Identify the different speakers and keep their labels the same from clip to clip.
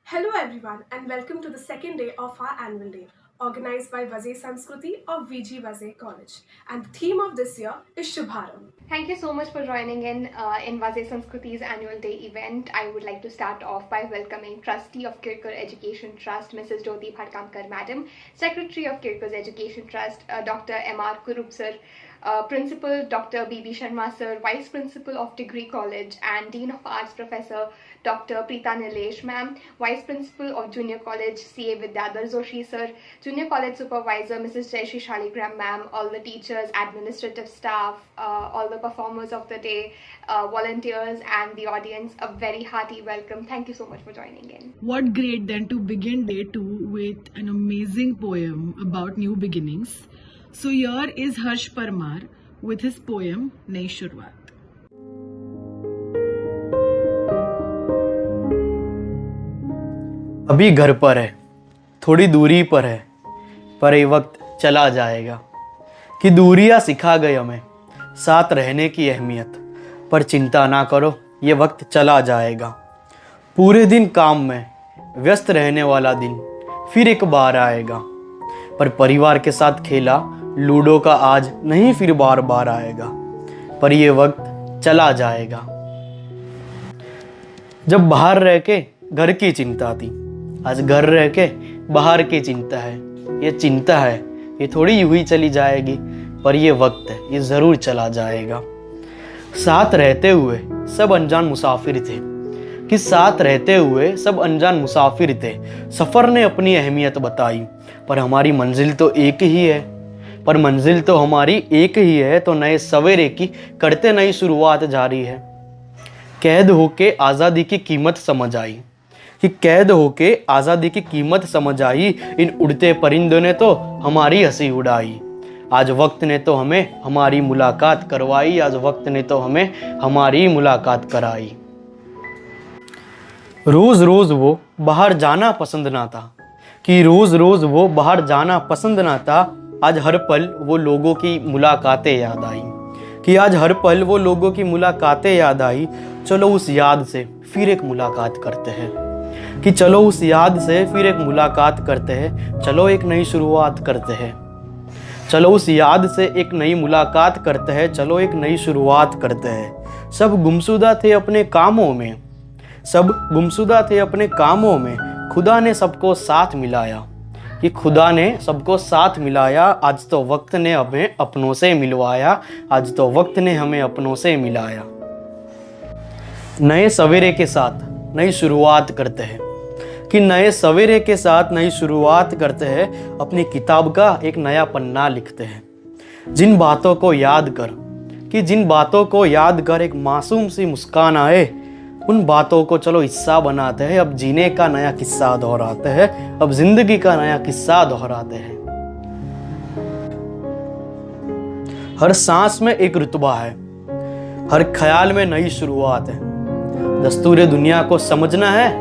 Speaker 1: Hello everyone and welcome to the second day of our annual day organized by Vazay Sanskriti of VG Vazay College. And the theme of this year is Shubharam.
Speaker 2: Thank you so much for joining in Vazay Sanskriti's annual day event. I would like to start off by welcoming Trustee of Kirkur Education Trust, Mrs. Jyoti Bhadkamkar Madam, Secretary of Kirkur's Education Trust, Dr. M.R. Kurup Sir, Principal Dr. B.B. Sharma Sir, Vice Principal of Degree College and Dean of Arts Professor Dr. Preeta Nilesh Ma'am, Vice Principal of Junior College C.A. Vidyadhar Joshi Sir, Junior College Supervisor Mrs. Jayashree Shaligram Ma'am, all the teachers, administrative staff, all the performers of the day, volunteers and the audience, a very hearty welcome. Thank you so much for joining in.
Speaker 3: What great then to begin day 2 with an amazing poem about new beginnings. So here is Harsh Parmar with his poem Nai Shuruaat.
Speaker 4: अभी घर पर है, थोड़ी दूरी पर है, पर ये वक्त चला जाएगा कि दूरियां सिखा गई हमें साथ रहने की अहमियत। पर चिंता ना करो, ये वक्त चला जाएगा। पूरे दिन काम में व्यस्त रहने वाला दिन फिर एक बार आएगा, पर परिवार के साथ खेला लूडो का आज नहीं फिर बार बार आएगा। पर ये वक्त चला जाएगा। जब बाहर रह के घर की चिंता थी, आज घर रह के बाहर की चिंता है। ये चिंता है, ये थोड़ी यूं ही चली जाएगी, पर ये वक्त है, ये ज़रूर चला जाएगा। साथ रहते हुए सब अनजान मुसाफिर थे, कि साथ रहते हुए सब अनजान मुसाफिर थे। सफ़र ने अपनी अहमियत बताई, पर हमारी मंजिल तो एक ही है। पर मंजिल तो हमारी एक ही है, तो नए सवेरे की करते नई शुरुआत जारी है। कैद होके आज़ादी की कीमत समझ आई, कि कैद होके आज़ादी की कीमत समझ आई। इन उड़ते परिंदों ने तो हमारी हंसी उड़ाई। आज वक्त ने तो हमें हमारी मुलाकात करवाई, आज वक्त ने तो हमें हमारी मुलाकात कराई। रोज़ रोज़ वो बाहर जाना पसंद ना था, कि रोज़ रोज़ वो बाहर जाना पसंद ना था। आज हर पल वो लोगों की मुलाकातें याद आई, कि आज हर पल वो लोगों की मुलाकातें याद आई। चलो उस याद से फिर एक मुलाकात करते हैं, कि चलो उस याद से फिर एक मुलाकात करते हैं। चलो एक नई शुरुआत करते हैं, चलो उस याद से एक नई मुलाकात करते हैं। चलो एक नई शुरुआत करते हैं। सब गुमशुदा थे अपने कामों में, सब गुमशुदा थे अपने कामों में। खुदा ने सबको साथ मिलाया, कि खुदा ने सबको साथ मिलाया। आज तो वक्त ने हमें अपनों से मिलवाया, आज तो वक्त ने हमें अपनों से मिलाया। नए सवेरे के साथ नई शुरुआत करते हैं, कि नए सवेरे के साथ नई शुरुआत करते हैं। अपनी किताब का एक नया पन्ना लिखते हैं। जिन बातों को याद कर, कि जिन बातों को याद कर एक मासूम सी मुस्कान आए, उन बातों को चलो हिस्सा बनाते हैं। अब जीने का नया किस्सा दोहराते हैं, अब जिंदगी का नया किस्सा दोहराते हैं। हर सांस में एक रुतबा है, हर ख्याल में नई शुरुआत है। दस्तूरे दुनिया को समझना है,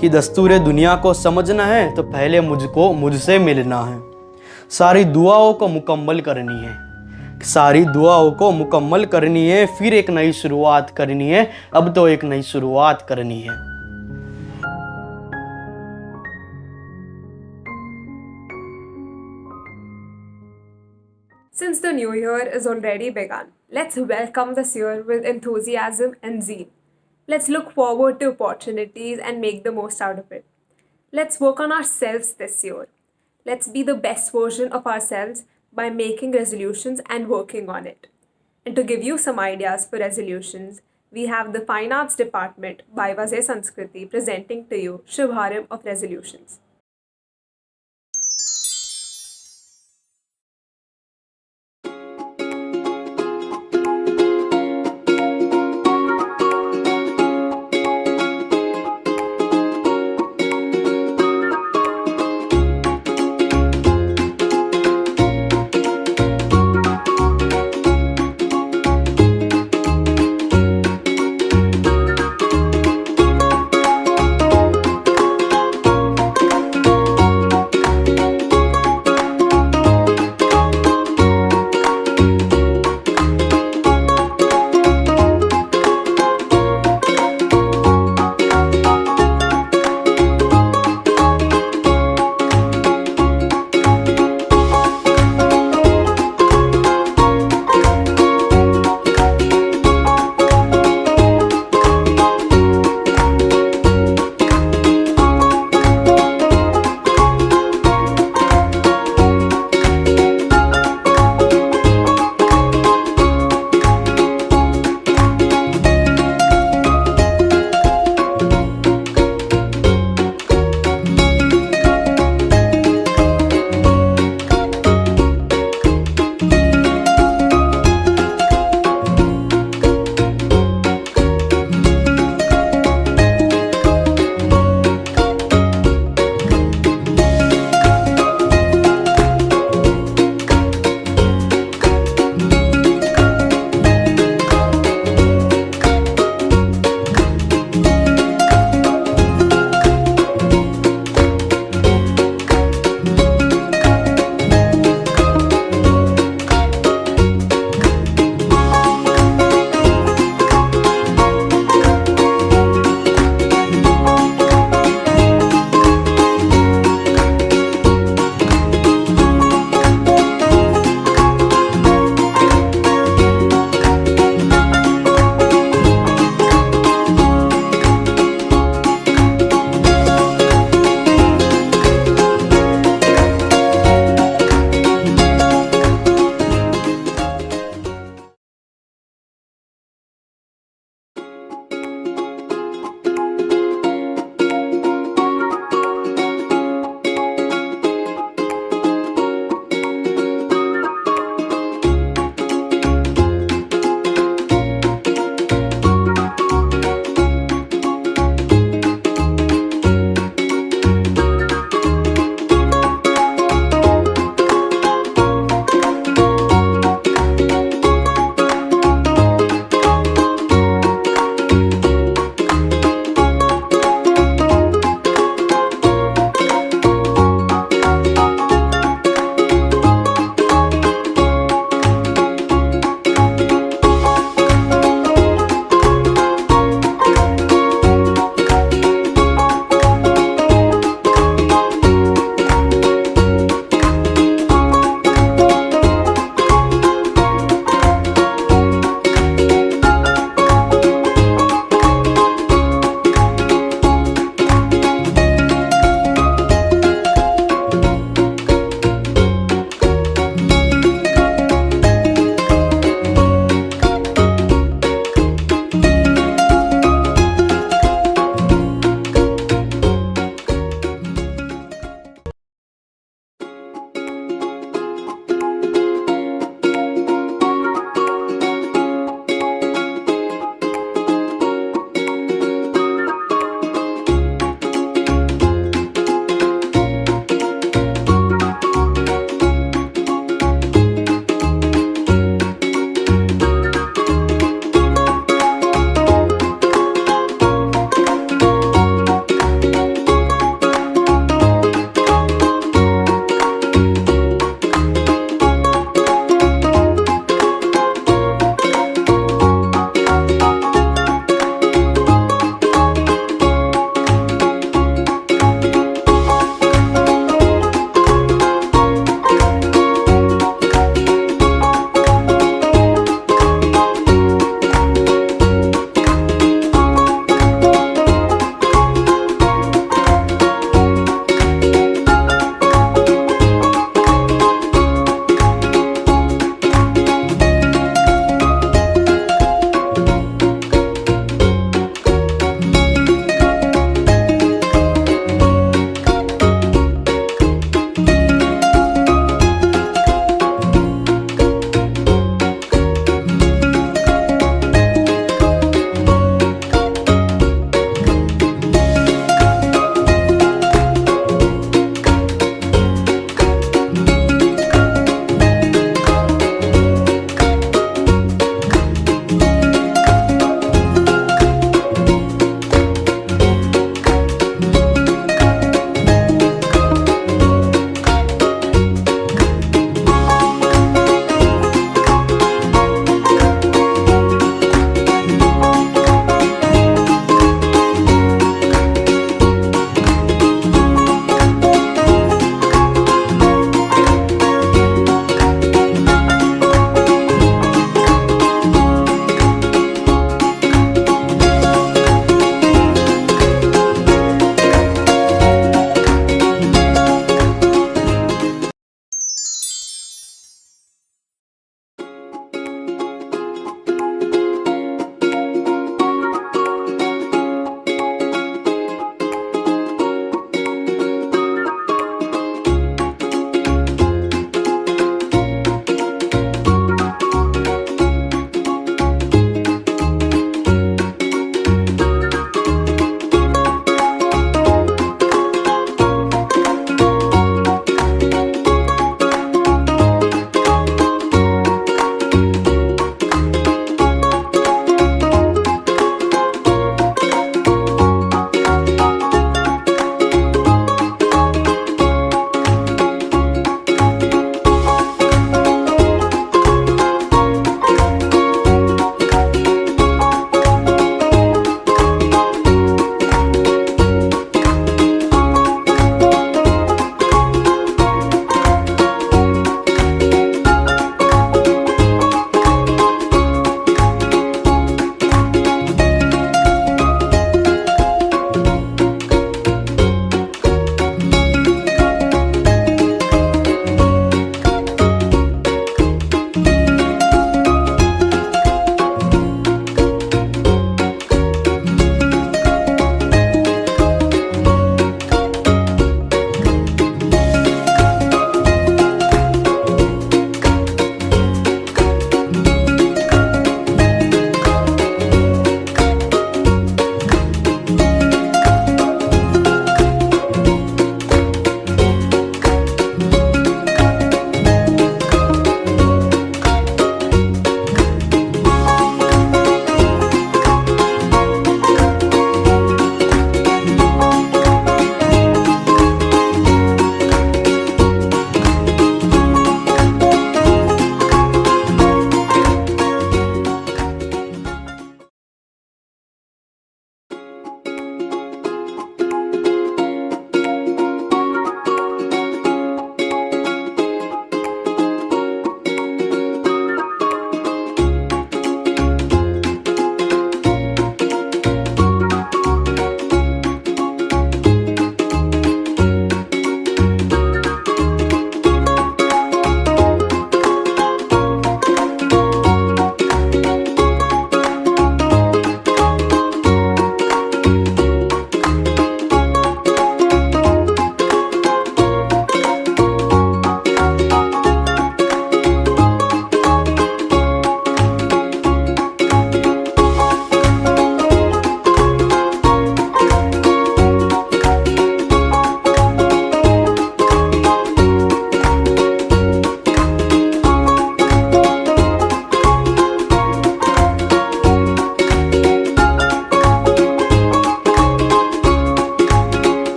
Speaker 4: कि दस्तूरे दुनिया को समझना है, तो पहले मुझको मुझसे मिलना है। सारी दुआओं को मुकम्मल करनी है, सारी दुआओं को मुकम्मल करनी है। फिर एक नई शुरुआत करनी है, अब तो एक नई शुरुआत करनी है।
Speaker 1: Since the new year is already begun, let's welcome this year with enthusiasm and zeal. Let's look forward to opportunities and make the most out of it. Let's work on ourselves this year. Let's be the best version of ourselves by making resolutions and working on it. And to give you some ideas for resolutions, we have the Fine Arts Department by Vazay Sanskriti presenting to you Shubharam of Resolutions.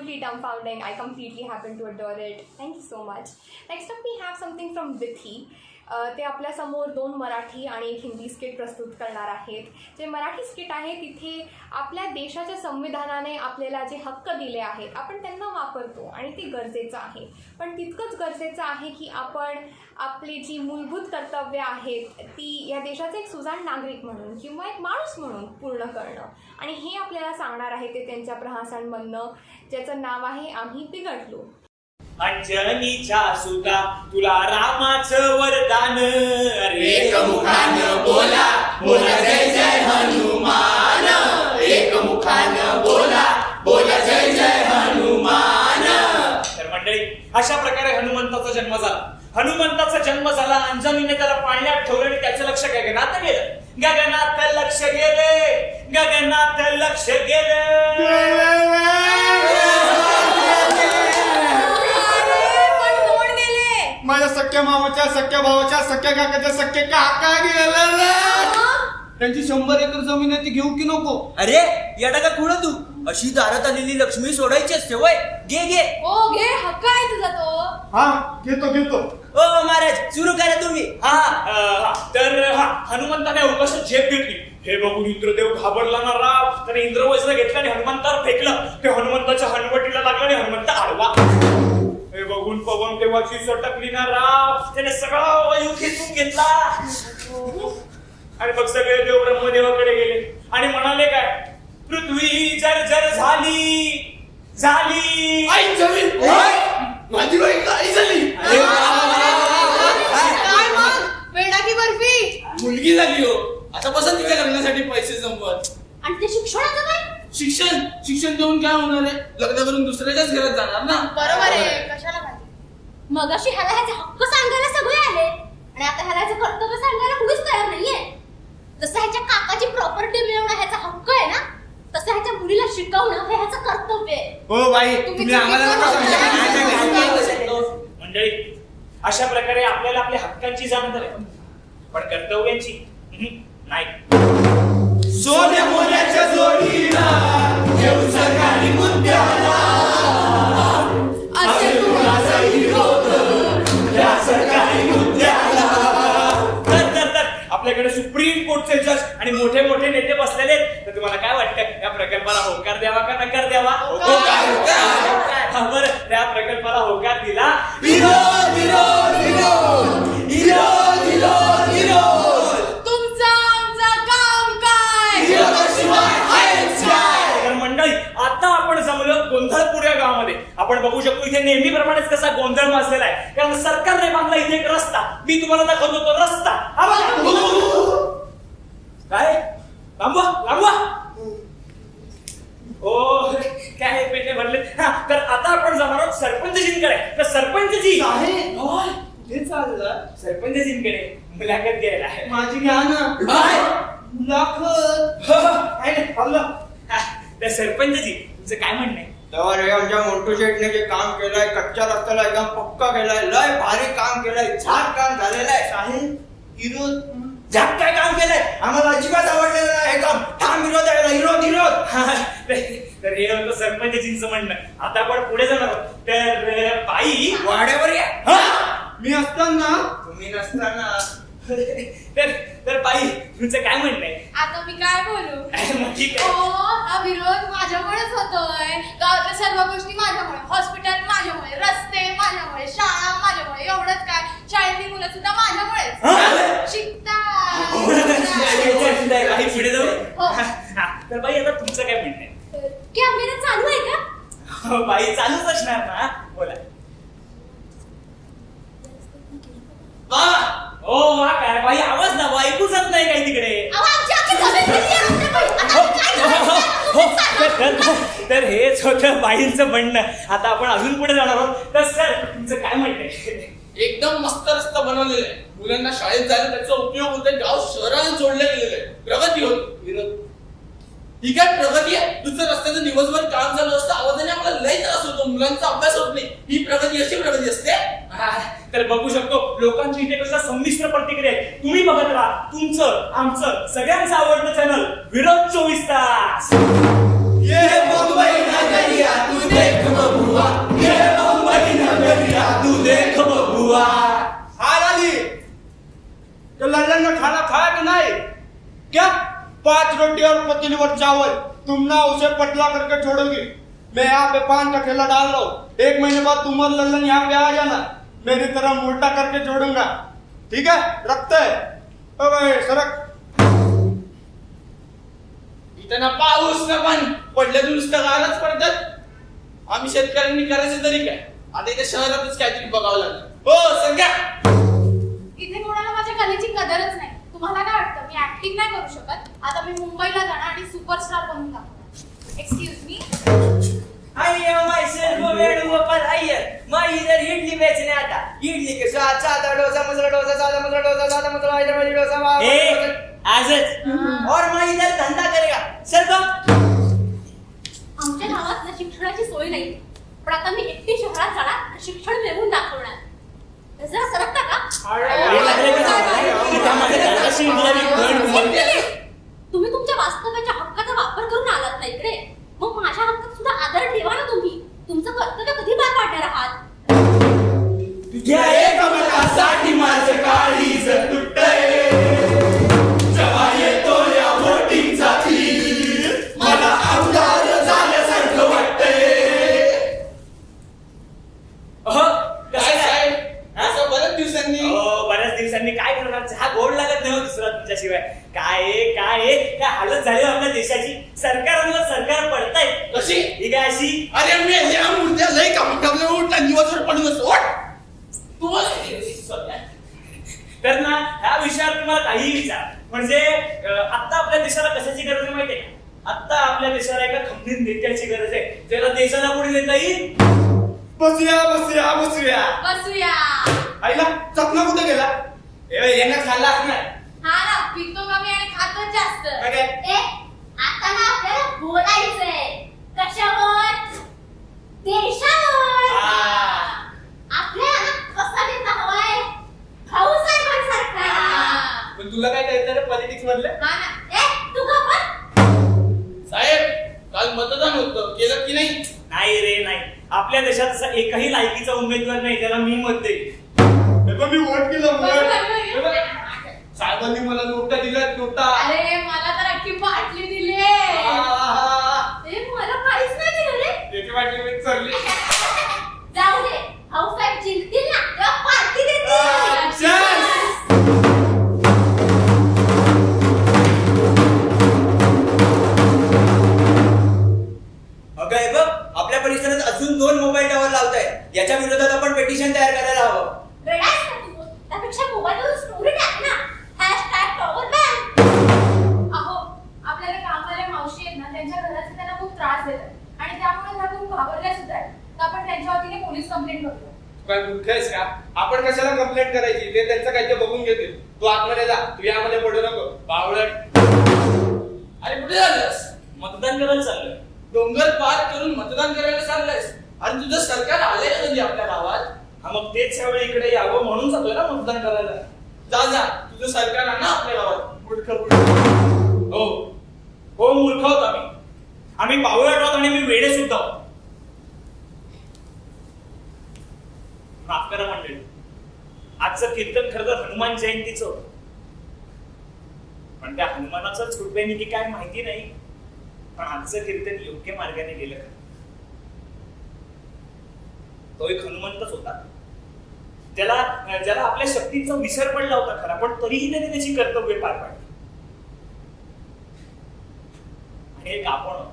Speaker 2: absolutely dumbfounding. I completely happen to adore it. Thank you so much. Next up we have something from Vithi. ते आपल्यासमोर 2 मराठी आणि 1 Hindi skit प्रस्तुत करणार आहेत. जे Marathi skit आहे तिथे आपल्या देशाच्या संविधानाने आपल्याला जे हक्क दिले आहेत आपण त्यांना वापरतो आणि ते गरजेचं आहे. पण तितकंच गरजेचं आहे की आपण आपली जी मूलभूत कर्तव्य आहेत ती या देशाचे एक सुजाण नागरिक म्हणून किंवा एक माणूस म्हणून पूर्ण करणं. आणि हे आपल्याला सांगणार आहे ते त्यांच्या प्रहासांमधनं, ज्याचं नाव आहे आम्ही बिघडलो.
Speaker 5: अंजनीच्या सुता तुला रामाचं वरदान,
Speaker 6: एक मुखानं बोला बोला जय जय हनुमान, एक मुखानं बोला बोला जय जय हनुमान.
Speaker 5: तर मंडळी अशा प्रकारे हनुमंताचा जन्म झाला. हनुमंताचा जन्म झाला, अंजनीने त्याला पाळण्यात ठेवलं आणि त्याचं लक्ष गगनात गेलं. गगनात लक्ष गेले, गगनात लक्ष गेले.
Speaker 6: माझ्या सख्या मामाच्या सख्या भावाच्या सख्या काकाच्या सख्या काका गेला. त्यांची 100 एकर जमीन आहे ती घेऊ की नको?
Speaker 7: अरे येडा का कुठं तू? अशी दारात आलेली लक्ष्मी सोडायची असते वय. घे घे.
Speaker 2: ओ घे, हक्क आहे तुझा तो.
Speaker 6: हा घेतो घेतो.
Speaker 7: ओ महाराज सुरू करा तुम्ही.
Speaker 5: तर हनुमंताने अवकाशात झेप घेतली. हे बघून इंद्रदेव घाबरला ना राव. त्याने इंद्रवज्र घेतलं आणि हनुमंतावर फेकलं. ते हनुमंताच्या हनुवटीला लागलं आणि हनुमंत आडवा. हे बघून पवन देवाची सटकली ना राव. त्याने सगळा वायू खेचून घेतला आणि मग सगळे देव ब्रह्मदेवाकडे गेले आणि म्हणाले काय, पृथ्वी जर्जर झाली झाली.
Speaker 6: आई झाली माझी बाई आई झाली.
Speaker 2: काय मग पेढा की बर्फी?
Speaker 6: मुलगी झाली हो. आता बसा तिच्या लग्नासाठी पैसे जमवत.
Speaker 2: आणि ते शिक्षणाचं काय?
Speaker 6: शिक्षण देऊन काय होणार आहे? लग्न करून दुसऱ्याच्याच घरात जाणार ना.
Speaker 2: बरोबर आहे. कशाला पाहिजे?
Speaker 8: मगाशी ह्याला ह्याचे हक्क सांगायला सगळे आले आणि आता ह्याला ह्याचं कर्तव्य सांगायला कुणीच तयार नाहीये. जसं ह्याच्या काकाची प्रॉपर्टी मिळवणं ह्याचा हक्क आहे ना, तसं ह्याच्या मुलीला शिकवणं हे ह्याचं कर्तव्य आहे.
Speaker 6: हो बाई तुम्ही आम्हाला नका सांगू.
Speaker 5: मंडळी अशा प्रकारे आपल्याला आपल्या हक्कांची जाणीव आहे पण कर्तव्यांची नाही.
Speaker 6: सोन्या मोन्याच्या जोडीला घेऊ सरकारी मुद्द्याला असे कुणाचा विरोध या सरकारी मुद्द्याला.
Speaker 5: तर आपल्याकडे सुप्रीम कोर्टचे जज आणि मोठे मोठे नेते बसलेले आहेत. तर तुम्हाला काय वाटतं या प्रकल्पाला होकार द्यावा का नकार द्यावा? बरं, त्या प्रकल्पाला होकार दिला.
Speaker 6: विरोध विरोध विरोध विरोध विरोध विरोध.
Speaker 2: तुमचं आमचं काम काय?
Speaker 6: विरोधाशिवाय आहेच काय?
Speaker 5: तर मंडळी आता आपण जमलो गोंधळपूर या गावामध्ये. आपण बघू शकतो इथे नेहमीप्रमाणेच कसा गोंधळ माजलेला आहे, कारण सरकारने बांधला इथे एक रस्ता. मी तुम्हाला दाखवतो तो रस्ता. हा बघा. काय लांबवा लांबवा. ओ काय पेटे भरले. तर आता आपण जाणार आहोत सरपंचजींकडे. तर सरपंचजी
Speaker 6: हे चाललं
Speaker 5: सरपंचजींकडे मुलाखत द्यायला आहे.
Speaker 6: माझी घ्या ना. मुलाखत.
Speaker 5: काय नाही, हल्लं. तर सरपंचजी तुमचं काय म्हणणं आहे?
Speaker 6: तर आमच्या मोंटू शेटने जे काम केलंय, कच्च्या रस्त्याला एकदम पक्का केलाय, लय भारी काम केलंय, छान काम झालेलं आहे. साहेब विरोध
Speaker 5: झाक काय काम केलंय?
Speaker 6: आम्हाला अजिबात आवडलेलं नाही हे काम. ठाम विरोध आहे, विरोध विरोध.
Speaker 5: तर हे होतं सरपंचजींचं म्हणणं. आता आपण पुढे जाणार आहोत. तर बाई
Speaker 6: वाड्यावर या. मी असताना तुम्ही नसताना.
Speaker 5: तर बाई तुमचं काय म्हणणं आहे?
Speaker 2: आता मी काय बोलू?
Speaker 5: मग ठीक आहे.
Speaker 2: हा विरोध माझ्यामुळेच होतोय. गावातल्या सर्व गोष्टी माझ्यामुळे, हॉस्पिटल माझ्यामुळे, रस्ते माझ्यामुळे, शाळा माझ्यामुळे. एवढंच काय, शाळेतली मुलं सुद्धा माझ्यामुळेच शिकतात.
Speaker 5: बाई पुढे जाऊ.
Speaker 2: हो.
Speaker 5: तर बाई आता तुमचं काय म्हणणं आहे?
Speaker 8: कॅमेरा चालू आहे का?
Speaker 5: बाई चालूच असणार ना. बोला. ओ वा काय बाई आवाज ना ऐकू जात नाही काही तिकडे.
Speaker 8: अहो, आमची अख्खी जमीन दिली आहे आमच्या बाई. आता आम्ही काय करायचं? तुम्हीच सांगा.
Speaker 5: तर हेच होतं बाईंचं म्हणणं. आता आपण अजून पुढे जाणार आहोत. तर सर तुमचं काय म्हणणं आहे?
Speaker 9: एकदम मस्त रस्ता बनवलेला आहे. मुलांना शाळेत जायला त्याचा उपयोग होतोय. गाव शहराने जोडले गेलेलं आहे. प्रगती होत. विरोध ही काय प्रगती आहे? दुसऱ्या रस्त्याचं दिवसभर काम चालू असतं, आवाजाने आम्हाला लय त्रास होतो, मुलांचा अभ्यास होत नाही. ही प्रगती अशी प्रगती असते?
Speaker 5: तर बघू शकतो लोकांची इथे कसं संमिश्र प्रतिक्रिया आहे. तुम्ही बघत राहा तुमचं आमचं सगळ्यांचं आवडतं चॅनल विरोध 24 तास.
Speaker 6: ये मुंबई
Speaker 7: नगरिया तू देख बबुआ, ये मुंबई नगरिया तू देख बबुआ।
Speaker 6: हाल आली तो लल्लन ने खाना खाया कि नहीं? क्या 5 रोटी और पतीली भर चावल, तुम ना उसे पतला करके छोड़ोगी। मैं यहाँ पे पान का ठेला डाल रहा हूँ, 1 महीने बाद तुम और लल्लन यहाँ पे आ जाना, मेरी तरह मोटा करके जोड़ूंगा, ठीक है? रखते हैं। अबे सरक।
Speaker 9: इथं ना पाऊस ना पाणी पडलं तर नुसतं गारच पडतात. आम्ही शेतकऱ्यांनी करायचं तरी काय? आता इथे शहरातच काहीतरी बघावं लागलं. हो संख्या
Speaker 8: इथे कोणाला माझ्या कलेची कदरच नाही. तुम्हाला काय वाटतं मी ऍक्टिंग नाही करू शकत? आता मी मुंबईला जाणार आणि सुपरस्टार बनून दाखवणार. Excuse me.
Speaker 7: I am myself Venugopal Iyer. मैं इधर इडली बेचने आता. इडली के साथ सादा डोसा, मसाला डोसा, सादा मसाला डोसा, सादा मसाला हैदराबादी डोसा. आजच. और मैं इधर धंधा करेगा. सर को
Speaker 8: आमच्या गावात ना शिक्षणाची सोय नाही. पण आता मी एकटी शहरात जाणार, शिक्षण मिळवून दाखवणार. जरा सरकता का? तुम्ही तुमच्या वास्तव्याच्या हक्काचा वापर करून आलात ना इकडे, मग माझ्या हक्कात सुद्धा आदर ठेवा ना तुम्ही. तुमचं कर्तव्य कधी पार पाडणार आहात?
Speaker 7: तुझ्या एकमतासाठी माझं काळीज तुटतंय. जेव्हा येतो या वोटिंगचा तीर, मला आमदार झाल्यासारखं वाटतंय.
Speaker 9: काय साहेब असं बऱ्याच दिवसांनी
Speaker 5: बऱ्याच दिवसांनी काय करणार? चहा गोड लागत नाही हो दुसरा तुमच्याशिवाय. काय हालत झाली हो आपल्या देशाची. सरकारांना सरकार पडतायत
Speaker 9: कशी
Speaker 5: ही काय अशी?
Speaker 9: अरे मी या मुद्द्या लय कम्फर्टेबल उठला दिवसभर पडून असतो. तू
Speaker 5: तर ना ह्या विषयावर तुम्हाला काहीही विचार म्हणजे आता आपल्या देशाला कशाची गरज आहे माहितीये का? आता आपल्या देशाला एका खंबीर नेत्याची गरज आहे, ज्याला देशाला पुढे नेता येईल.
Speaker 6: बसूया बसूया बसूया.
Speaker 8: बसूया.
Speaker 6: आईला चपला कुठे गेला? यांना खाल्ला असणार.
Speaker 8: हा ना, पितो कमी आणि खातो जास्त.
Speaker 6: काय?
Speaker 8: आता ना आपल्याला बोलायचंय. कशावर? देशावर. आपल्याला कसा नेता हवाय? भाऊसाहेबांसारखा.
Speaker 6: पण तुला काय कळतं रे पॉलिटिक्स मधले?
Speaker 8: हा ना. तू का पण?
Speaker 9: साहेब काल मतदान होतं, केलं की नाही?
Speaker 5: नाही रे नाही. आपल्या देशात असा एकही लायकीचा उमेदवार नाही ज्याला मी मत देईल.
Speaker 6: मी वोट केलं
Speaker 8: बरोबर.
Speaker 6: वोट. साहेबांनी मला नोटा दिल्यात नोटा.
Speaker 8: अरे मला तर अख्खी बाटली दिली. मला काहीच नाही दिलं रे.
Speaker 6: त्याची वाटली मी चरली.
Speaker 8: जाऊ दे, भाऊसाहेब जिंकतील ना तेव्हा पार्टी देतील.
Speaker 7: अगं हे बघ, आपल्या परिसरात अजून 2 मोबाईल टावर लावतायत. याच्या विरोधात आपण पेटिशन तयार करायला हवं.
Speaker 8: रडायच ना तू. त्यापेक्षा मोबाईलवर स्टोरी टाक ना. #टॉवरबॅन. अहो, आपल्याला कामवाल्या मावशी आहेत ना, त्यांच्या घराचे त्यांना खूप त्रास देतात आणि त्यामुळे घरातून घाबरल्या सुद्धा आहेत. तर आपण त्यांच्या वतीने पोलीस कंप्लेंट करतो.
Speaker 6: काय मूर्ख आहेस का? आपण कशाला कंप्लेंट करायची? ते त्यांचं काय ते बघून घेतील. तू आतमध्ये जा, तू यामध्ये पडू नको बावळट.
Speaker 9: अरे कुठे झालंस?
Speaker 5: मतदान करायला चाललंय.
Speaker 9: डोंगर पार करून मतदान करायला चाललंयस. अरे तुझं सरकार आलंय ना म्हणजे आपल्या गावात.
Speaker 5: हा मग तेच ह्यावेळी इकडे यावं म्हणून जातोय ना मतदान करायला.
Speaker 9: जा तुझं सरकार आहे ना आपल्या गावात.
Speaker 6: मूर्ख.
Speaker 5: हो मूर्ख आहोत आम्ही बावळट आहोत आणि मी वेडे सुद्धा आहोत. माफ करा मंडळी, आजचं कीर्तन खरं तर हनुमान जयंतीचं होतं, पण त्या हनुमानाचंच कृपेने की काय माहिती नाही, पण आजचं कीर्तन योग्य मार्गाने गेलं का? तो एक हनुमंतच होता ज्याला आपल्या शक्तीचा विसर पडला होता खरा, पण तरीही त्याने त्याची कर्तव्य पार पाडली. आणि एक आपण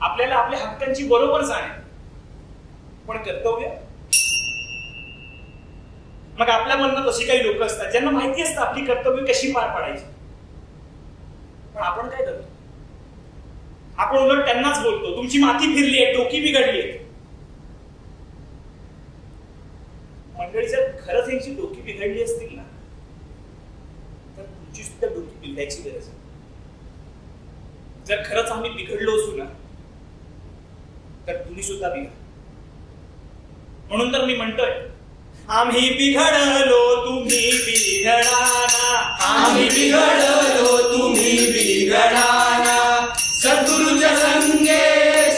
Speaker 5: आपल्याला आपल्या हक्कांची बरोबर जाणीव, पण कर्तव्य. मग आपल्या मनात अशी काही लोक असतात ज्यांना माहिती असतं आपली कर्तव्य कशी पार पाडायची, पण आपण काय करतो? आपण उलट त्यांनाच बोलतो तुमची माती फिरली आहे, डोकी बिघडली आहे. मंडळी, जर खरंच यांची डोकी बिघडली असतील ना, तर तुमची सुद्धा डोकी बिघडायची गरज आहे. जर खरंच आम्ही बिघडलो असू ना, तर तुम्ही सुद्धा बिघडा. म्हणून तर मी म्हणतोय, आम्ही बिघडलो तुम्ही बिघडाना,
Speaker 7: आम्ही बिघडलो तुम्ही बिघडाना, सद्गुरूच्या संगे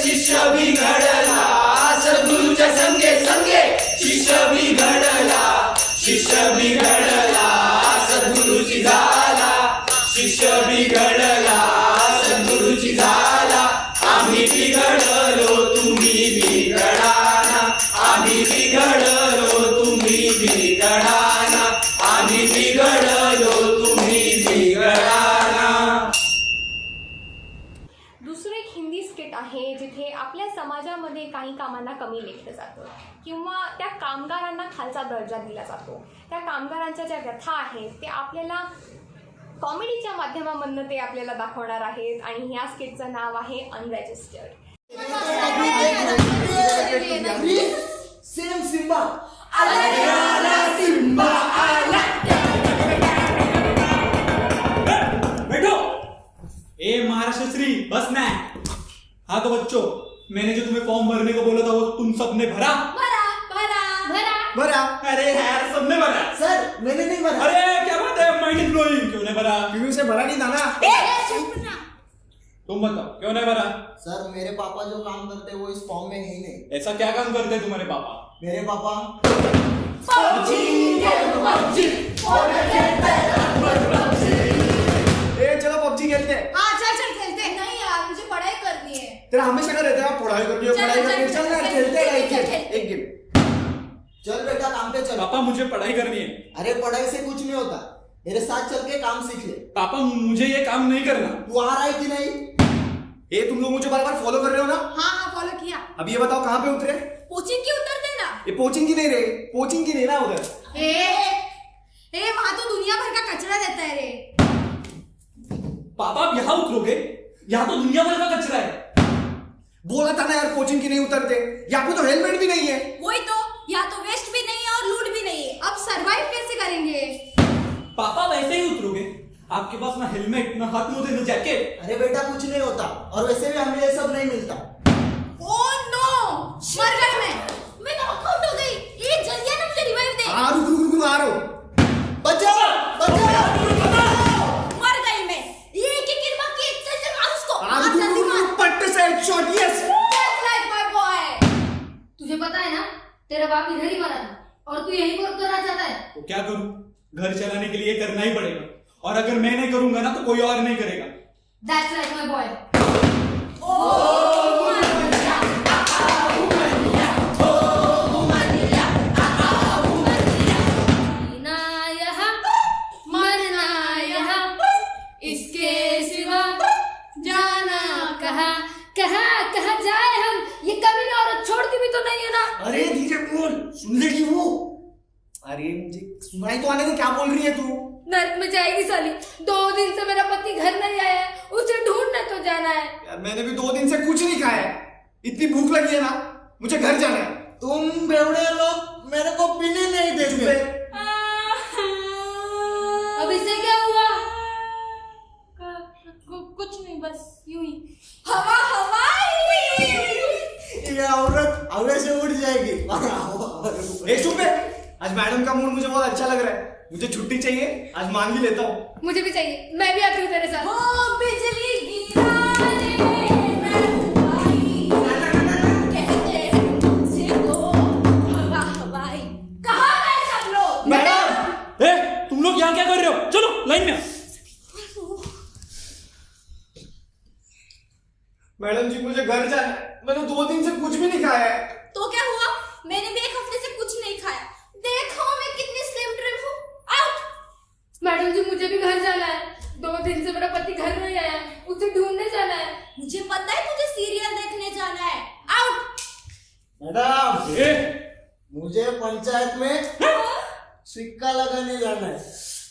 Speaker 2: काही कामांना कमी लेखलं जातं किंवा त्या कामगारांना खालचा दर्जा दिला जातो. त्या कामगारांच्या ज्या व्यथा आहेत ते आपल्याला कॉमेडीच्या माध्यमामधनं ते आपल्याला दाखवणार आहेत आणि ह्या स्किटचं नाव आहे अनरजिस्टर्ड.
Speaker 6: सेम सिम्बा
Speaker 5: बैठो. ए महाराष्ट्र श्री बस ना. हाँ तो बच्चों, मैंने जो तुम्हें फॉर्म भरने को बोला था वो तुम सबने भरा?
Speaker 6: भरा.
Speaker 5: अरे यार सबने भरा.
Speaker 6: सर मैंने नहीं भरा.
Speaker 5: अरे क्या बात है, माइंड ब्लोइंग. क्यों नहीं भरा?
Speaker 6: क्योंकि उसे भरा नहीं था ना.
Speaker 5: तुम बताओ क्यों नहीं भरा?
Speaker 10: सर मेरे पापा जो काम करते हैं वो इस फॉर्म में है ही नहीं.
Speaker 5: ऐसा क्या काम करते हैं तुम्हारे पापा?
Speaker 10: मेरे पापा
Speaker 6: चलो पबजी खेलते हैं.
Speaker 8: हाँ चल खेलते हैं. नहीं यार मुझे पढ़ाई करनी है.
Speaker 6: तेरा हमेशा का रहता है पढ़ाई करनी है पढ़ाई करनी है. चल यार खेलते हैं एक गेम.
Speaker 10: चल बेटा काम पे चल.
Speaker 5: पापा मुझे पढ़ाई करनी है.
Speaker 10: अरे पढ़ाई से कुछ नहीं होता, मेरे साथ चल के काम सीख ले.
Speaker 5: पापा मुझे ये काम नहीं करना.
Speaker 10: तू आ रहा है कि नहीं?
Speaker 6: ये तुम लोग मुझे बार-बार फॉलो कर रहे हो ना?
Speaker 8: हाँ फॉलो किया.
Speaker 6: अब ये बताओ कहाँ पे उतरे?
Speaker 8: कोचिंग की उतर देना.
Speaker 6: ये कोचिंग की नहीं रे, कोचिंग की नहीं ना उधर.
Speaker 8: ए वहाँ तो दुनिया भर का कचरा रहता है रे.
Speaker 5: पापा आप यहाँ उतरोगे? यहाँ तो दुनिया भर का कचरा है.
Speaker 6: बोला था ना यार कोचिंग की नहीं उतरते. यहाँ पे तो हेलमेट भी नहीं है.
Speaker 8: वही तो, यहाँ तो वेस्ट भी नहीं है और लूट भी नहीं है. अब सरवाइव कैसे करेंगे?
Speaker 5: पापा वैसे ही उतरोगे? आपके पास ना हेलमेट ना हाथ मुंह ना जैकेट.
Speaker 10: अरे बेटा कुछ नहीं होता, और वैसे भी हमें ये सब नहीं मिलता.
Speaker 8: ओह नो, मर गई मैं नॉकआउट हो गई. ये जल्दी आना मुझे रिवाइव दे.
Speaker 6: रुक आ रहा हूँ.
Speaker 10: बचाओ बचाओ.
Speaker 8: मर गई मैं. ये एक किरवा की चल मार उसको. जल्दी मार.
Speaker 6: पट्टे से headshot. Yes.
Speaker 8: Just like my boy. तुझे पता है ना तेरा बाप इधर ही मरा था और तू यहीं पर उतरना चाहता है.
Speaker 5: तो क्या करूं? घर चलाने के लिए करना ही पड़ेगा, और अगर मैं नहीं करूंगा ना तो कोई और नहीं करेगा.
Speaker 8: That's like my boy. जीना यहाँ, मरना यहाँ, इसके सिवा जाना कहाँ कहाँ जाए हम. ये कभी ना औरत छोड़ती भी तो नहीं है ना.
Speaker 6: अरे धीरे बोल, सुन लेगी वो. अरे मुझे सुनाई तो आने दे, क्या बोल रही है तू?
Speaker 8: नर्क में जाएगी साली. 2 दिन से मेरा पति घर नहीं आया है, उसे ढूंढने तो जाना है.
Speaker 6: यार मैंने भी 2 दिन से कुछ नहीं खाया है. इतनी भूख लगी है ना, मुझे घर जाना है.
Speaker 10: तुम बेवड़े लोग मेरे को पीने नहीं देते.
Speaker 8: अब इसे क्या हुआ? कुछ नहीं, बस यूं ही. हवा
Speaker 10: ये औरत से उड़ जाएगी.
Speaker 6: एक चुप है. आज मैडम का मूड मुझे बहुत अच्छा लग रहा है. मुझे छुट्टी चाहिए, आज मांग ही लेता हूँ.
Speaker 8: मुझे भी चाहिए, मैं भी आती हूँ तेरे साथ. ओ बिजली गिराने कहते तुमसे तो हवाई. कहाँ गए सब लोग?
Speaker 6: मैडम.
Speaker 5: ए, तुम लोग यहाँ क्या कर रहे हो? चलो लाइन में.
Speaker 6: मैडम जी मुझे घर जाना है. मैंने 2 दिन से कुछ भी नहीं खाया है.
Speaker 8: तो क्या हुआ? मैंने भी 1 हफ्ते से कुछ नहीं खाया. देखो मैं कितनी स्लिम ट्रिम हूँ. आउट. मैडम जी मुझे भी घर जाना है. 2 दिन से मेरा पति घर नहीं आया, उसे ढूंढने जाना है. मुझे पता है तुझे सीरियल देखने जाना है. आउट.
Speaker 10: मैडम मुझे पंचायत में सिक्का लगाने जाना है.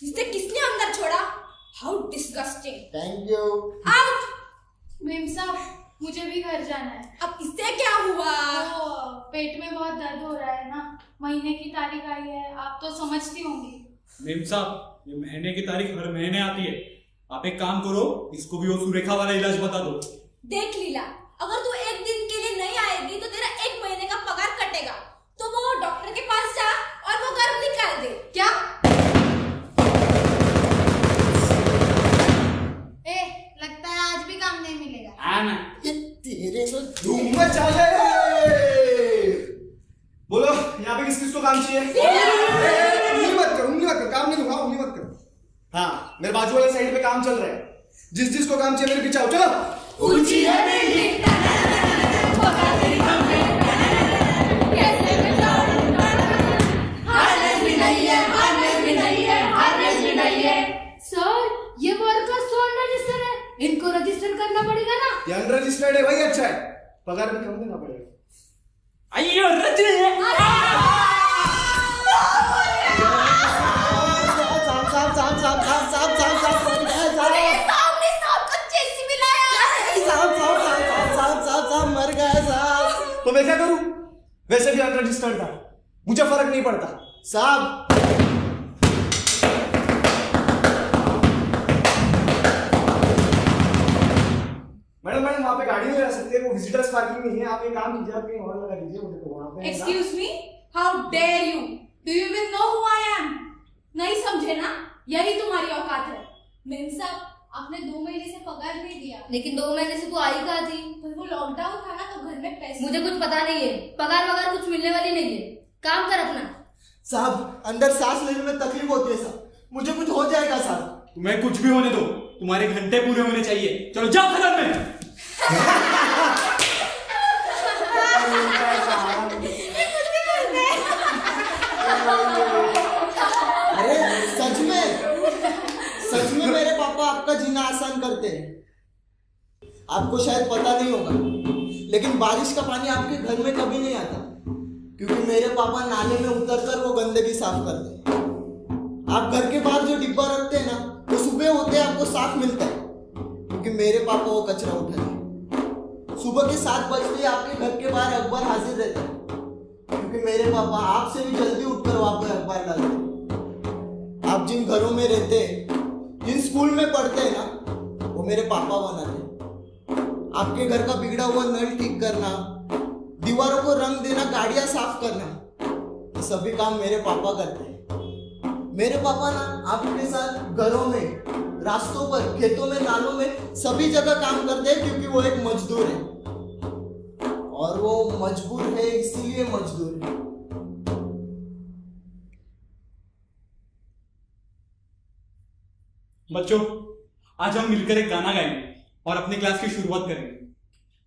Speaker 8: इसे किसने अंदर छोड़ा? How disgusting.
Speaker 10: Thank you.
Speaker 8: Out. Ma'am साहब मुझे भी घर जाना है. अब इससे क्या हुआ? पेट में बहुत दर्द हो रहा है ना, महीने की तारीख आई है, आप तो समझती होंगी.
Speaker 5: मेम साहब, ये महीने की तारीख हर महीने आती है. आप एक काम करो, इसको भी वो सुरेखा वाला इलाज बता दो.
Speaker 8: देख लीला, अगर तू 1 दिन के लिए नहीं आएगी तो तेरा 1 महीने का पगार कटेगा. तो वो डॉक्टर के पास जा और वो गर्भ निकाल दे. क्या? लगता है आज भी काम नहीं मिलेगा.
Speaker 5: आना.
Speaker 10: तेरे तो
Speaker 6: धूम मचा ले. बोलो यहाँ पे किस किस को काम चाहिए? उंगली मत कर, काम नहीं दूंगा. उंगली मत कर. हाँ मेरे बाजू वाले साइड पे काम चल रहा है. जिस को काम चाहिए मेरे पीछे आओ. चलो.
Speaker 8: ऊंची है बिल्डिंग, पगार तेरी हमने, कैसे बचाऊं हार्नेस भी नहीं है, हार्नेस भी नहीं है, हार्नेस भी नहीं है. सर ये वर्कर्स तो अनरजिस्टर्ड है, इनको रजिस्टर करना पड़ेगा ना.
Speaker 6: ये अनरजिस्टर्ड है, वही अच्छा है. पगार भी कम देना पड़ेगा.
Speaker 5: अय्यो रजनी
Speaker 8: सामने सांप का जेसीबी लाया।
Speaker 10: मर गया साहब।
Speaker 6: तो मैं क्या करूं? वैसे भी अनरजिस्टर्ड था, मुझे फर्क नहीं पड़ता।
Speaker 10: साहब
Speaker 6: मैडम वहाँ पे गाड़ी नहीं जा सकती है, वो विजिटर्स पार्किंग नहीं है। आप एक काम कीजिए, आप कहीं और लगा दीजिए मुझे तो वहाँ पे।
Speaker 11: Excuse me? How dare you? Do you even know who I am? नहीं समझे ना? यही तुम्हारी औकात है।
Speaker 8: मेम साहब आपने 2 महीने से पगार नहीं दिया। लेकिन 2 महीने से तू आई कहाँ थी?
Speaker 11: पर वो लॉकडाउन था ना, तो घर में पैसे।
Speaker 8: मुझे कुछ पता नहीं है, पगार वगार कुछ मिलने वाली नहीं है। काम कर अपना।
Speaker 10: साहब अंदर सांस लेने में तकलीफ होती है साहब, मुझे कुछ हो जाएगा साहब।
Speaker 5: तुम्हें कुछ भी होने दो, तुम्हारे घंटे पूरे होने चाहिए। चलो जाओ खदान में।
Speaker 10: अरे सच में मेरे पापा आपका जीना आसान करते हैं। आपको शायद पता नहीं होगा, लेकिन बारिश का पानी आपके घर में कभी नहीं आता, क्योंकि मेरे पापा नाले में उतरकर वो गंदगी साफ करते हैं। आप घर के बाहर जो डिब्बा रखते हैं ना, वो सुबह होते आपको साफ मिलता है, क्योंकि मेरे पापा वो कचरा उठाते हैं। सुबह के 7 बजते ही आपके घर के बाहर अखबार हाजिर रहता है, क्योंकि मेरे पापा आपसे भी जल्दी उठकर वहां पर अखबार डालते हैं। आप जिन घरों में रहते हैं, जिन स्कूल में पढ़ते हैं ना, वो मेरे पापा बनाते हैं। आपके घर का बिगड़ा हुआ नल ठीक करना, दीवारों को रंग देना, गाड़ियां साफ करना, ये सभी काम मेरे पापा करते हैं। मेरे पापा ना आपके साथ घरों में, रास्तों पर, खेतों में, नालों में सभी जगह काम करते हैं, क्योंकि वो एक मजदूर है, और वो मजबूर है इसीलिए मजदूर है।
Speaker 5: बच्चों, आज हम मिलकर एक गाना गाएंगे और अपनी क्लास की शुरुआत करेंगे।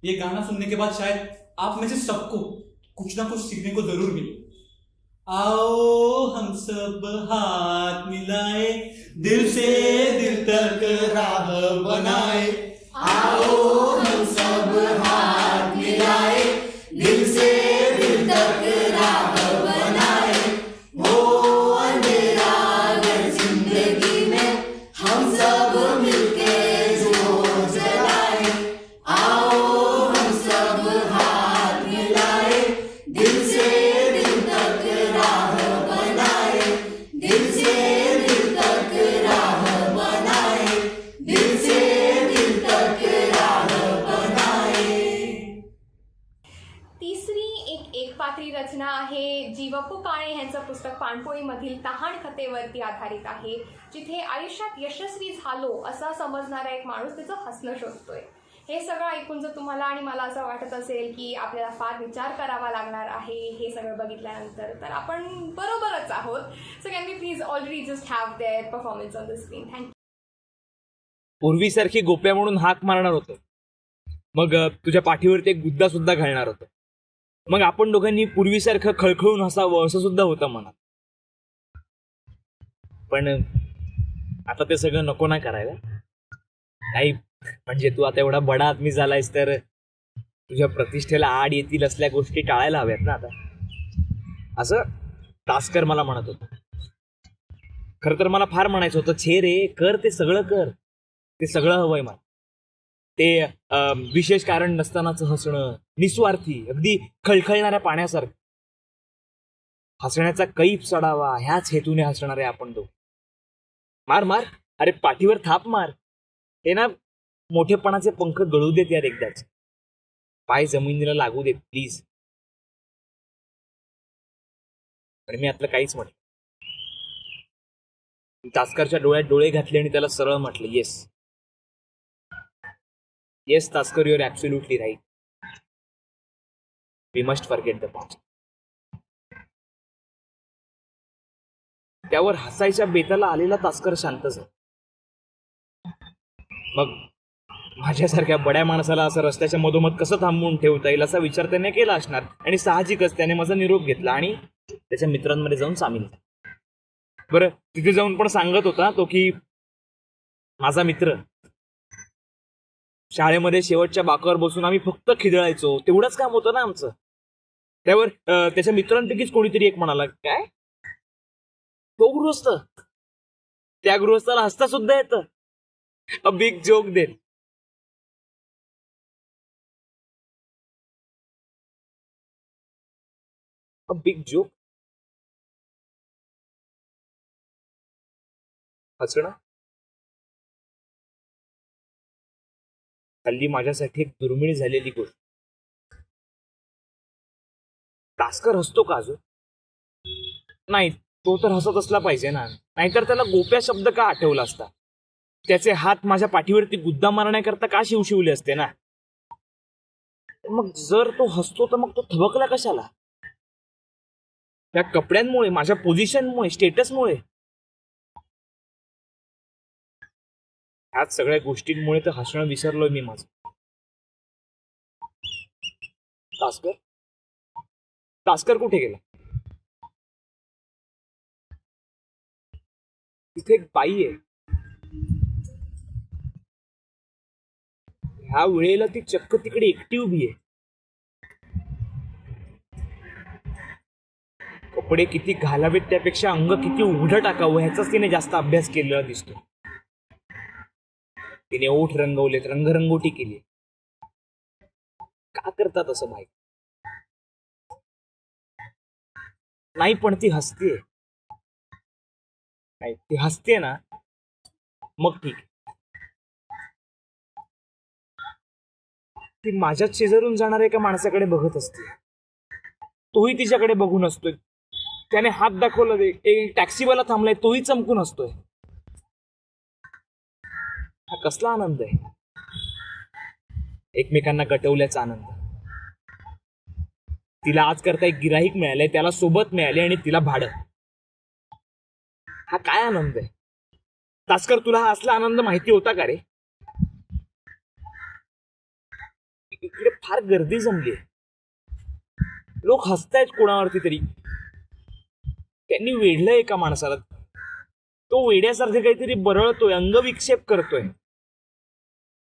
Speaker 5: ये गाना सुनने के बाद शायद आप में से सबको कुछ ना कुछ सीखने को जरूर मिले। आओ हम सब हाथ मिलाए, दिल से दिल तक राह बनाए।
Speaker 10: आओ हम सब हाथ मिलाए, दिल से दिल तक राह बनाए। हो अंधेरा अगर जिंदगी में, हम सब मिलके जो जलाए। आओ हम सब हाथ मिलाए, दिल से दिल तक राह बनाए। दिल से दिल तक राह बनाए। दिल से दिल तक राह बनाए।
Speaker 2: तिसरी एक पात्री रचना आहे जी व पु काळे यांचं पुस्तक पाणपोळीमधील तहान कथेवरती आधारित आहे, जिथे आयुष्यात यशस्वी झालो असा समजणारा एक माणूस त्याचं हसणं शोधतोय। हे सगळं ऐकून जर तुम्हाला आणि मला असं वाटत असेल की आपल्याला फार विचार करावा लागणार आहे हे सगळं बघितल्यानंतर, तर आपण बरोबरच आहोत. So can we please already just have their performance on the screen. Thank you.
Speaker 12: पूर्वीसारखी गोप्या म्हणून हाक मारणार होतो, मग तुझ्या पाठीवरती एक गुद्दा सुद्धा घालणार होतो, मग आपण दोघांनी पूर्वीसारखं खळखळून हसावं असं सुद्धा होतं मनात. पण आता ते सगळं नको ना करायला. नाही म्हणजे तू आता एवढा बडा आदमी झालायस, तर तुझ्या प्रतिष्ठेला आड येतील असल्या गोष्टी टाळायला हव्यात ना आता, असं तास्कर मला म्हणत होता. खरं तर मला फार म्हणायचं होतं, छे रे कर, ते सगळं कर, ते सगळं हवंय मला. ते विशेष कारण नसतानाच हसणं, निस्वार्थी, अगदी खळखळणाऱ्या पाण्यासारखं हसण्याचा कैफ चढावा, ह्याच हेतूने हसणारे आपण दोघं. मार मार, अरे पाठीवर थाप मार. हे ना मोठेपणाचे पंख गळू देत यार एकदाच. पाय जमिनीला लागू देत प्लीज. पण मी आतलं काहीच म्हटलं. तास्करच्या डोळ्यात डोळे घातले आणि त्याला सरळ म्हटलं, येस येस तास्कर, your absolutely right. We must forget the past. त्यावर हसायच्या बेताला आलेला तास्कर शांत झाला. मग माझ्यासारख्या बड्या माणसाला असं रस्त्याच्या मधोमध कसं थांबवून ठेवता येईल असा विचार त्याने केला असणार, आणि साहजिकच त्याने माझा निरोप घेतला आणि त्याच्या मित्रांमध्ये जाऊन सामील झाला. बरं, तिथे जाऊन पण सांगत होता तो की माझा मित्र, शाळेमध्ये शेवटच्या बाकावर बसून आम्ही फक्त खिदळायचो, तेवढंच काम होतं ना आमचं. त्यावर त्याच्या मित्रांपैकीच कोणीतरी एक म्हणाला, काय तो गृहस्थ, त्या गृहस्थाला हसता सुद्धा येतं. A big joke then. A big joke. हसणं हल्ली माझ्यासाठी एक दुर्मिळ झालेली गोष्ट. तास्कर हसतो का अजून? नाही, तो तर हसत असला पाहिजे ना, नाहीतर त्याला गोप्या शब्द का आठवला असता? त्याचे हात माझ्या पाठीवरती गुद्दा मारण्याकरता का शिवशिवले असते ना? मग जर तो हसतो तर मग तो थबकला कशाला? त्या कपड्यांमुळे, माझ्या पोझिशनमुळे, स्टेटसमुळे? ह्याच सगळ्या गोष्टींमुळे तर हसणं विसरलोय मी माझं. तास्कर तास्कर कुठे गेला? तिथे एक बाई आहे. ह्या वेळेला ती चक्क तिकडे एकटी उभी आहे. कपडे किती घालावेत त्यापेक्षा अंग किती उघडं टाकावं ह्याचाच तिने जास्त अभ्यास केलेला दिसतो. तिने ओठ रंगवलेत, रंगरंगोटी केली. का करतात असं माहित नाही, पण ती हसतेय. नाही, ती हसते ना, मग ठीक. ती माझ्याच शेजारून जाणाऱ्या एका माणसाकडे बघत असते. तोही तिच्याकडे बघून असतोय. त्याने हात दाखवला, टॅक्सीवाला थांबलाय, तोही चमकून असतोय. हा कसला आनंद आहे? एकमेकांना गटवल्याचा आनंद. तिला आज करता एक गिराहिक मिळालंय, त्याला सोबत मिळाले आणि तिला भाडं. हा काय आनंद आहे? तास्कर, तुला हा असला आनंद माहिती होता का रे? इकडे फार गर्दी जमली. लोक हसतायत कोणावरती तरी. त्यांनी वेढलंय एका माणसाला. तो वेड्यासारखं काहीतरी बरळतोय, अंगविक्षेप करतोय.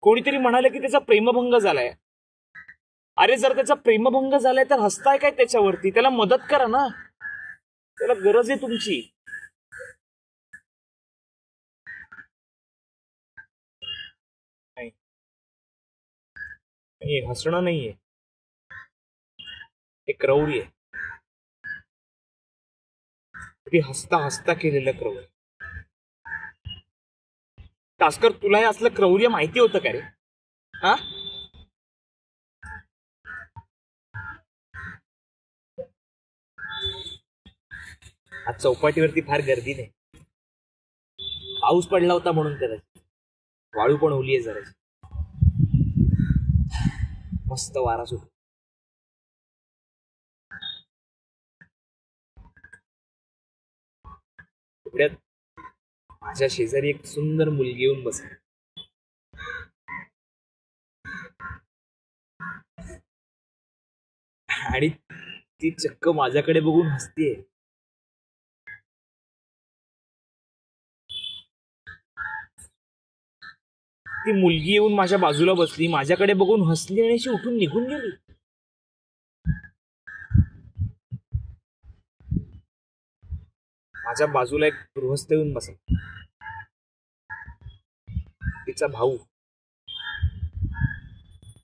Speaker 12: कोणीतरी म्हणाले की त्याचा प्रेमभंग झालाय. अरे, जर त्याचा प्रेमभंग झालाय तर हसताय काय त्याच्यावरती? त्याला मदत करा ना, त्याला गरज आहे तुमची. नाही, हसणं नाहीये, एक क्रौर्य आहे. ती हसता हसता केलेलं क्रौर्य. तास्कर, तुला हे असलं क्रौर्य माहिती होतं का रे? हा, आज चौपाटीवरती फार गर्दी नाही. पाऊस पडला होता म्हणून कदाचित. वाळू पण ओली आहे जरा. मस्त वारा सुट. माझ्या शेजारी एक सुंदर मुलगी येऊन बसली. आणि ती चक्क माझ्याकडे बघून हसतीये. ती मुलगी येऊन माझ्या बाजूला बसली, माझ्याकडे बघून हसली आणि अशी उठून निघून गेली. माझ्या बाजूला एक गृहस्थ येऊन बसला. तिचा भाऊ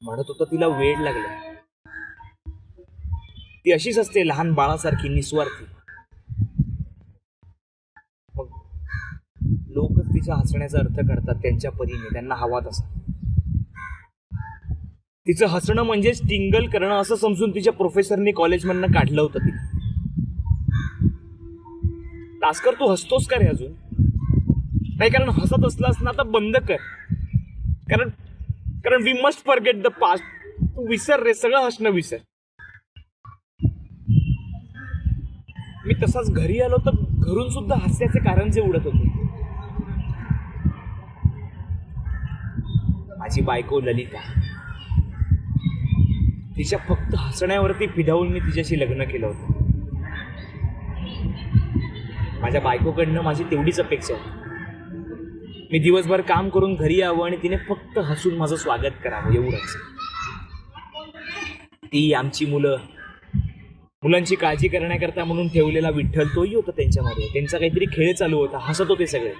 Speaker 12: म्हणत होता तिला वेड लागला. ती अशीच असते, लहान बाळासारखी, निस्वार्थी. मग लोकच तिच्या हसण्याचा अर्थ करतात त्यांच्या परीने, त्यांना हवा तसा. तिचं हसणं म्हणजेच टिंगल करणं असं समजून तिच्या प्रोफेसरने कॉलेजमधनं काढलं होतं तिला. तास्कर, तू हसतोस का रे अजून? नाही, कारण हसत असलास ना तर बंद कर. कारण we must forget the past. तू विसर रे, सगळं हसणं विसर. मी तसाच घरी आलो तर घरून सुद्धा हास्याचे कारंजे उडत होते. माझी बायको ललिता, तिच्या फक्त हसण्यावरती फिदावून मी तिच्याशी लग्न केलं होतं. माझ्या बायकोकडनं माझी तेवढीच अपेक्षा होती. मी दिवसभर काम करून घरी यावं आणि तिने फक्त हसून माझं स्वागत करावं, एवढंच. ती, आमची मुलं, मुलांची काळजी करण्याकरता म्हणून ठेवलेला विठ्ठल तोही होता त्यांच्यामध्ये. त्यांचा काहीतरी खेळ चालू होता, हसत होते सगळे.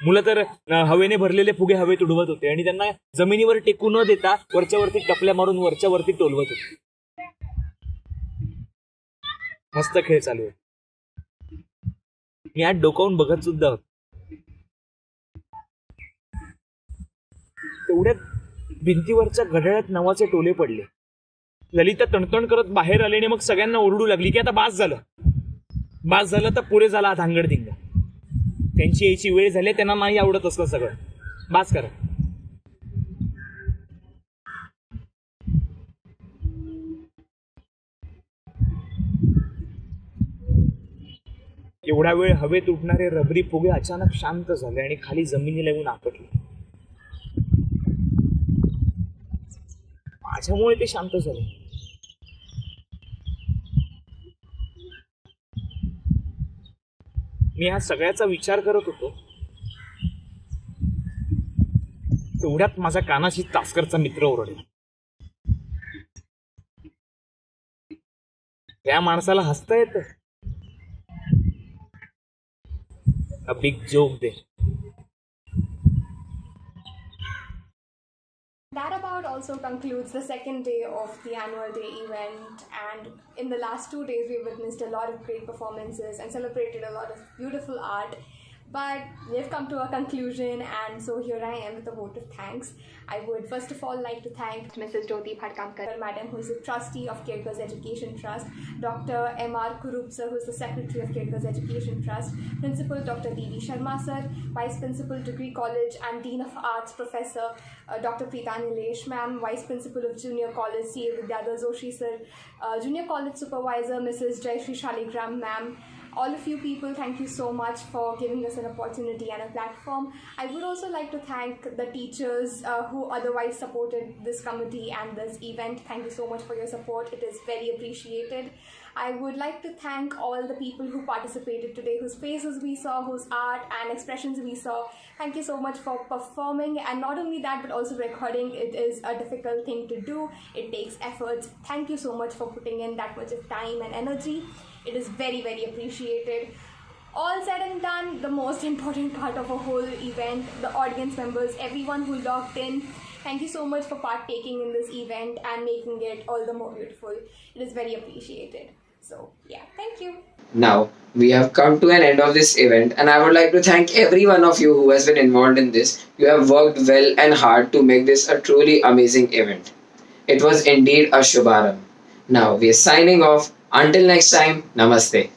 Speaker 12: मुलं तर हवेने भरलेले फुगे हवेत उडवत होते आणि त्यांना जमिनीवर टेकू न देता वरच्या वरती टपल्या मारून वरच्या वरती टोलवत होते. मस्त खेळ चालू आहे. मी आज डोकावून बघत सुद्धा होतो. तेवढ्यात भिंतीवरच्या घड्याळात नावाचे टोले पडले. ललिता तणतण करत बाहेर आले आणि मग सगळ्यांना ओरडू लागली की आता बास झालं तर पुरे झाला धांगडधिंगा. त्यांची यायची वेळ झाली, त्यांना नाही आवडत असलं सगळं. बास करा. एवढा वेळ हवेत उडणारे रबरी फुगे अचानक शांत झाले आणि खाली जमिनीला येऊन आपटले. माझ्यामुळे ते शांत झाले. मी ह्या सगळ्याचा विचार करत होतो, तेवढ्यात माझ्या कानाशी तासकरचा मित्र ओरडला. त्या माणसाला हसता येतं. A big joke they.
Speaker 2: That about also concludes the second day of the annual day event, and in the last 2 days we witnessed a lot of great performances and celebrated a lot of beautiful art. But we've come to a conclusion, and so here I am with a vote of thanks. I would first of all like to thank Mrs. Jyoti Bhadkamkar Madam, who is the trustee of Kirkus Education Trust, Dr. M.R. Kurup sir, who is the secretary of Kirkus Education Trust, Principal Dr. D.V. Sharma sir, Vice Principal Degree College and Dean of Arts Professor Dr. Preeta Nilesh ma'am, Vice Principal of Junior College C.A. Vidyadhar Joshi sir, Junior College Supervisor Mrs. Jayashree Shaligram ma'am. All of you people, thank you so much for giving us an opportunity and a platform. I would also like to thank the teachers who otherwise supported this committee and this event. Thank you so much for your support. It is very appreciated. I would like to thank all the people who participated today, whose faces we saw, whose art and expressions we saw. Thank you so much for performing, and not only that but also recording. It is a difficult thing to do. It takes efforts. Thank you so much for putting in that much of time and energy. It is very, very appreciated. All said and done, the most important part of a whole event, the audience members, everyone who logged in, thank you so much for partaking in this event and making it all the more beautiful. It is very appreciated. So, yeah, thank you.
Speaker 13: Now, we have come to an end of this event, and I would like to thank every one of you who has been involved in this. You have worked well and hard to make this a truly amazing event. It was indeed a Shubharam. Now, we are signing off. Until next time, Namaste.